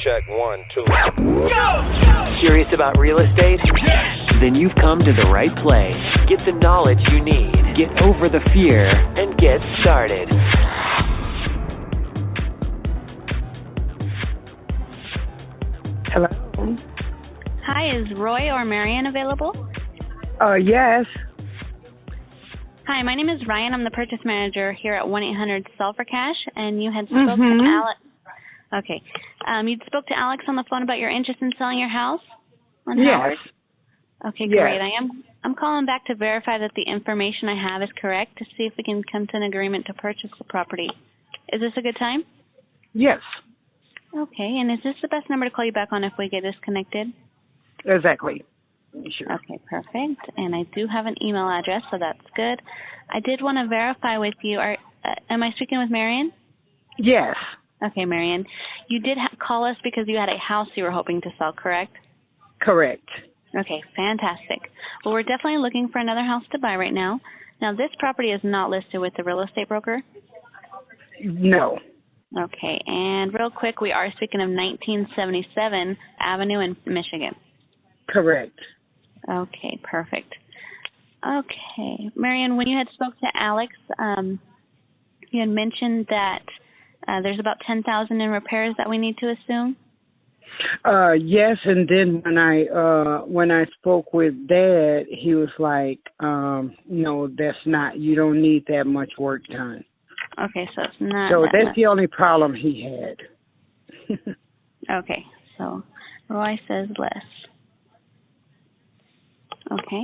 Check 1, 2. Go! Curious about real estate? Yes! Then you've come to the right place. Get the knowledge you need. Get over the fear and get started. Hello. Hi, is Roy or Marion available? Yes. Hi, my name is Ryan. I'm the purchase manager here at 1-800-SELL-FOR-CASH, and you had spoke to Alex. Okay. You spoke to Alex on the phone about your interest in selling your house on Howard? Okay, great. Yes. I'm calling back to verify that the information I have is correct to see if we can come to an agreement to purchase the property. Is this a good time? Yes. Okay, and is this the best number to call you back on if we get disconnected? Exactly. Sure. Okay, perfect. And I do have an email address, so that's good. I did want to verify with you. Am I speaking with Marion? Yes. Okay, Marion. You did call us because you had a house you were hoping to sell, correct? Correct. Okay, fantastic. Well, we're definitely looking for another house to buy right now. Now, this property is not listed with the real estate broker? No. Okay, and real quick, we are speaking of 1977 Avenue in Michigan. Correct. Okay, perfect. Okay, Marion, when you had spoke to Alex, you had mentioned that there's about $10,000 in repairs that we need to assume. Yes, and then when I spoke with Dad, he was like, "No, that's not. You don't need that much work done." Okay, so it's not. So that's much. the only problem he had. Okay, so Roy says less. Okay.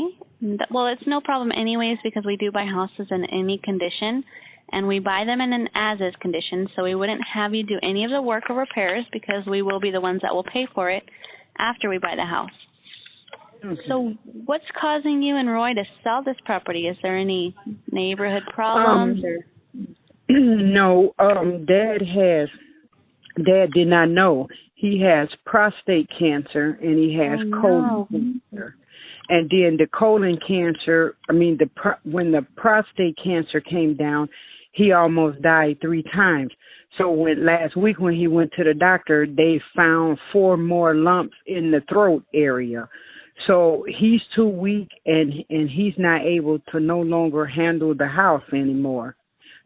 Well, it's no problem anyways because we do buy houses in any condition, and we buy them in an as-is condition, so we wouldn't have you do any of the work or repairs because we will be the ones that will pay for it after we buy the house. Okay. So what's causing you and Roy to sell this property? Is there any neighborhood problems? No, Dad did not know. He has prostate cancer and he has colon cancer. And then the colon cancer, when the prostate cancer came down, he almost died 3 times. So last week when he went to the doctor, they found 4 more lumps in the throat area. So he's too weak and he's not able to no longer handle the house anymore.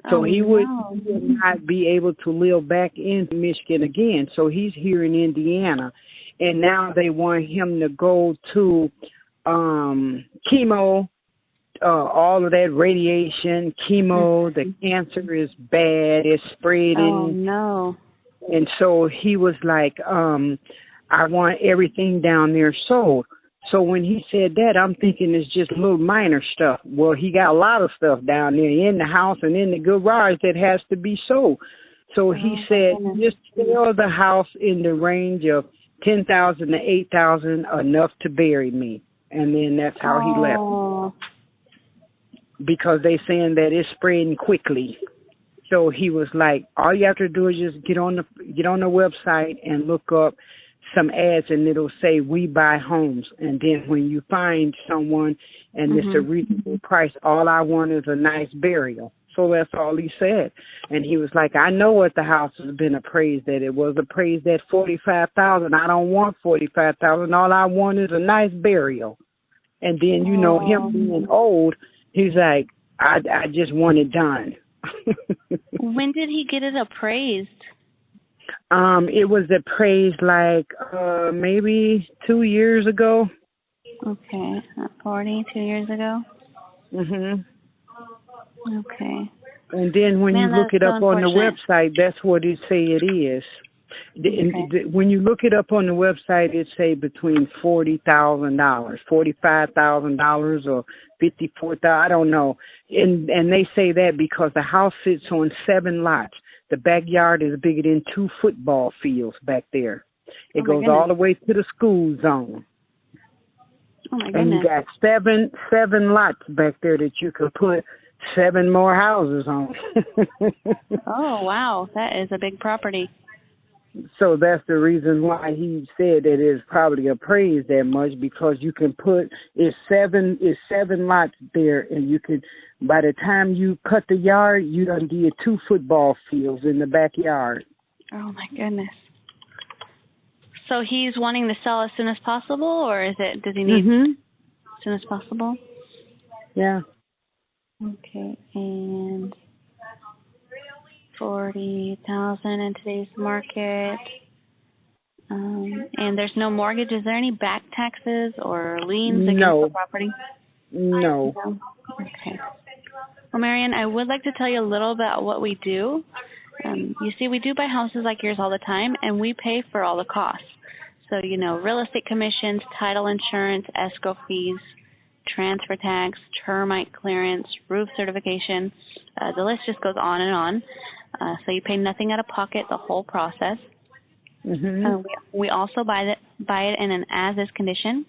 So he would not be able to live back in Michigan again. So he's here in Indiana. And now they want him to go to chemo, all of that radiation, chemo, the cancer is bad, it's spreading. Oh, no. And so he was like, I want everything down there sold. So when he said that, I'm thinking it's just little minor stuff. Well, he got a lot of stuff down there in the house and in the garage that has to be sold. So he said, just sell the house in the range of $10,000 to $8,000, enough to bury me. And then that's how he left. Because they saying that it's spreading quickly. So he was like, all you have to do is just get on the website and look up some ads, and it'll say we buy homes. And then when you find someone and it's a reasonable price, all I want is a nice burial. So that's all he said. And he was like, I know what the house has been appraised at. It was appraised at $45,000. I don't want $45,000. All I want is a nice burial. And then, him being old, he's like, I just want it done. When did he get it appraised? It was appraised like maybe 2 years ago. Okay, 2 years ago. Okay. And then when you look it up on the website, that's what it say it is. Okay. When you look it up on the website, it say between $40,000, $45,000, or $54,000. I don't know. And they say that because the house sits on 7 lots. The backyard is bigger than 2 football fields back there. It goes all the way to the school zone. Oh my goodness. And you got seven lots back there that you could put 7 more houses on. Oh, wow. That is a big property. So that's the reason why he said that it's probably appraised that much, because you can put it's seven lots there, and you can, by the time you cut the yard, you done did 2 football fields in the backyard. Oh my goodness. So he's wanting to sell as soon as possible, or does he need as soon as possible? Yeah. Okay, and 40,000 in today's market. And there's no mortgage. Is there any back taxes or liens against the property? No. Okay. Well, Marion, I would like to tell you a little about what we do. You see, we do buy houses like yours all the time, and we pay for all the costs. So, real estate commissions, title insurance, escrow fees, transfer tax, termite clearance, roof certification. The list just goes on and on. So you pay nothing out of pocket the whole process. We also buy it in an as-is condition.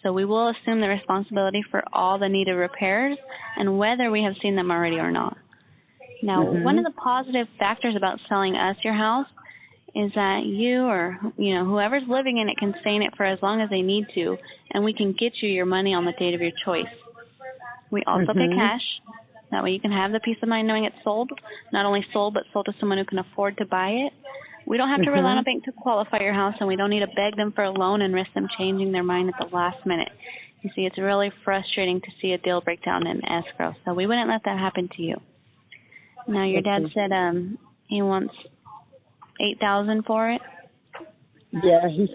So we will assume the responsibility for all the needed repairs and whether we have seen them already or not. Now, one of the positive factors about selling us your house is that you or, whoever's living in it can stay in it for as long as they need to, and we can get you your money on the date of your choice. We also pay cash. That way you can have the peace of mind knowing it's sold, not only sold, but sold to someone who can afford to buy it. We don't have to rely on a bank to qualify your house, and we don't need to beg them for a loan and risk them changing their mind at the last minute. You see, it's really frustrating to see a deal break down in escrow, so we wouldn't let that happen to you. Now, your dad said he wants $8,000 for it. Yeah, he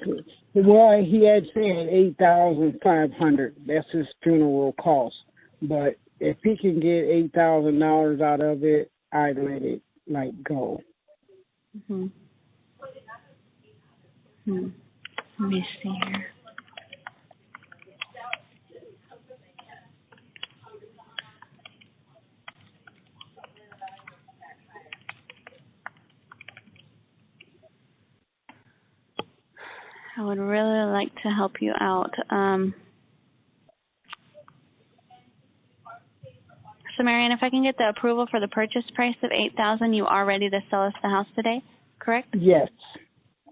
had said $8,500. That's his funeral cost. But if he can get $8,000 out of it, I'd let it go. Let me see here. I would really like to help you out. So, Marianne, if I can get the approval for the purchase price of $8,000, you are ready to sell us the house today, correct? Yes,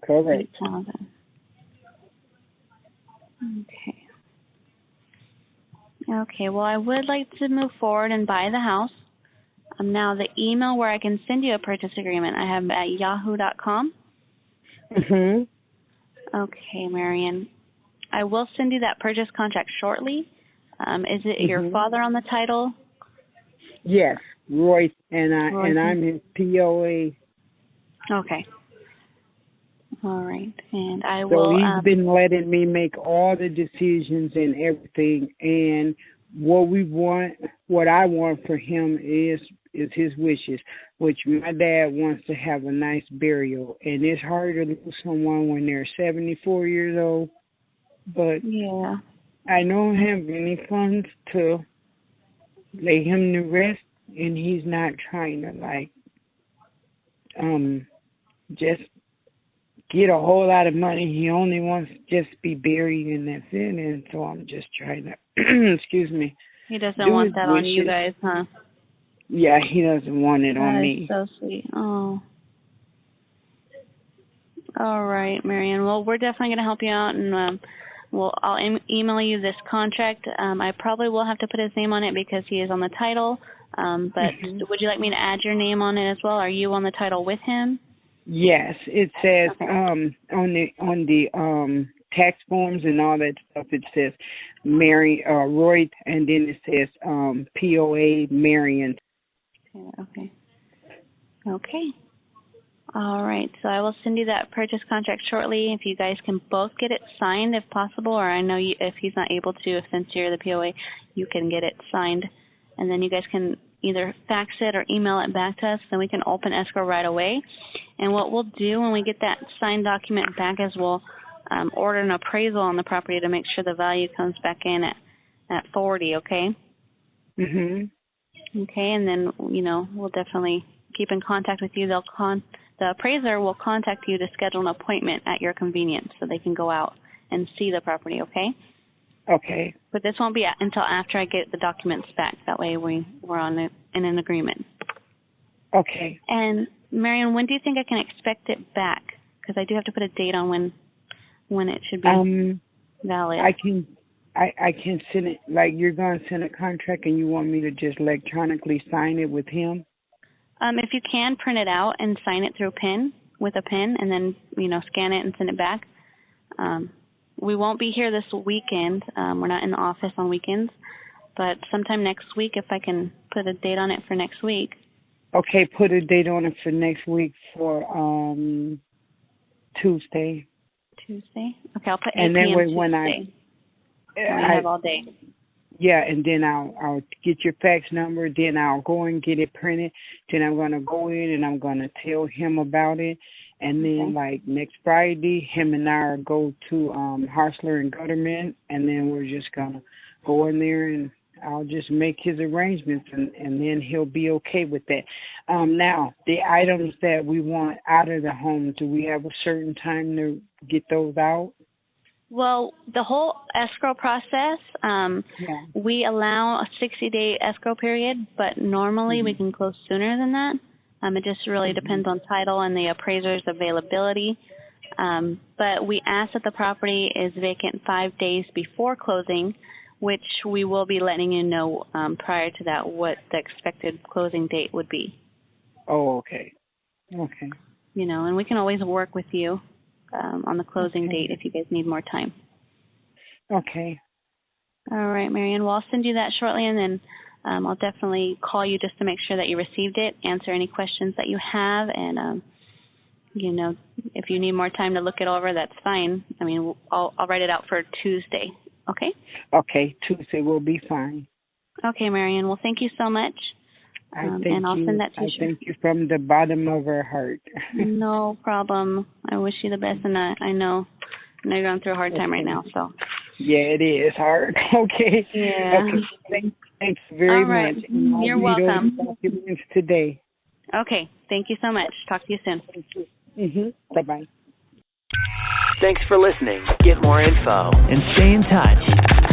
correct. $8,000. Okay. Okay, well, I would like to move forward and buy the house. Now, the email where I can send you a purchase agreement, I have at yahoo.com. Okay, Marion. I will send you that purchase contract shortly. Is it your father on the title? Yes, Roy, and I'm his POA. Okay. All right, and I will. So he's been letting me make all the decisions and everything, and what I want for him is his wishes, which my dad wants to have a nice burial, and it's hard to lose someone when they're 74 years old, but yeah, I don't have any funds to lay him to rest, and he's not trying to just get a whole lot of money. He only wants to just be buried, and that's it. And so I'm just trying to, excuse me. He doesn't want that on you guys, huh? Yeah, he doesn't want it on me. That is so sweet. Oh. All right, Marianne. Well, we're definitely going to help you out, and I'll email you this contract. I probably will have to put his name on it because he is on the title. But would you like me to add your name on it as well? Are you on the title with him? Yes, it says on the tax forms and all that stuff. It says Roy, and then it says POA Marion. Okay. All right. So I will send you that purchase contract shortly. If you guys can both get it signed, if possible, or I know if he's not able to, since you're the POA, you can get it signed, and then you guys can either fax it or email it back to us. Then we can open escrow right away. And what we'll do when we get that signed document back is we'll order an appraisal on the property to make sure the value comes back in at 40. Okay. Okay, and then we'll definitely keep in contact with you. The appraiser will contact you to schedule an appointment at your convenience so they can go out and see the property. Okay. Okay. But this won't be until after I get the documents back. That way we're in an agreement. Okay. And Marion, when do you think I can expect it back? Because I do have to put a date on when it should be valid. I can send it, you're going to send a contract and you want me to just electronically sign it with him? If you can, print it out and sign it through with a pen, and then, scan it and send it back. We won't be here this weekend. We're not in the office on weekends, but sometime next week, if I can put a date on it for next week. Okay, put a date on it for next week for Tuesday. Tuesday? Okay, I'll put 8 and then p.m. when Tuesday. I have all day. Yeah, and then I'll get your fax number. Then I'll go and get it printed. Then I'm gonna go in and I'm gonna tell him about it. And then like next Friday, him and I will go to Harsler and Gutterman, and then we're just gonna go in there and I'll just make his arrangements, and then he'll be okay with that. Now, the items that we want out of the home, do we have a certain time to get those out? Well, the whole escrow process, we allow a 60-day escrow period, but normally we can close sooner than that. It just really depends on title and the appraiser's availability. But we ask that the property is vacant 5 days before closing, which we will be letting you know prior to that what the expected closing date would be. Oh, okay. Okay. You know, and we can always work with you on the closing date if you guys need more time. Okay. All right, Marianne. Well, I'll send you that shortly, and then I'll definitely call you just to make sure that you received it, answer any questions that you have, and, you know, if you need more time to look it over, that's fine. I mean, I'll write it out for Tuesday, okay? Okay, Tuesday will be fine. Okay, Marianne. Well, thank you so much. And I'll send that to you. I thank you from the bottom of our heart. No problem. I wish you the best, and I know you're going through a hard time right now, so. Yeah, it is hard. Okay. Yeah. Okay. Thanks very much. You're welcome. Documents today. Okay. Thank you so much. Talk to you soon. Bye-bye. Thanks for listening. Get more info and stay in touch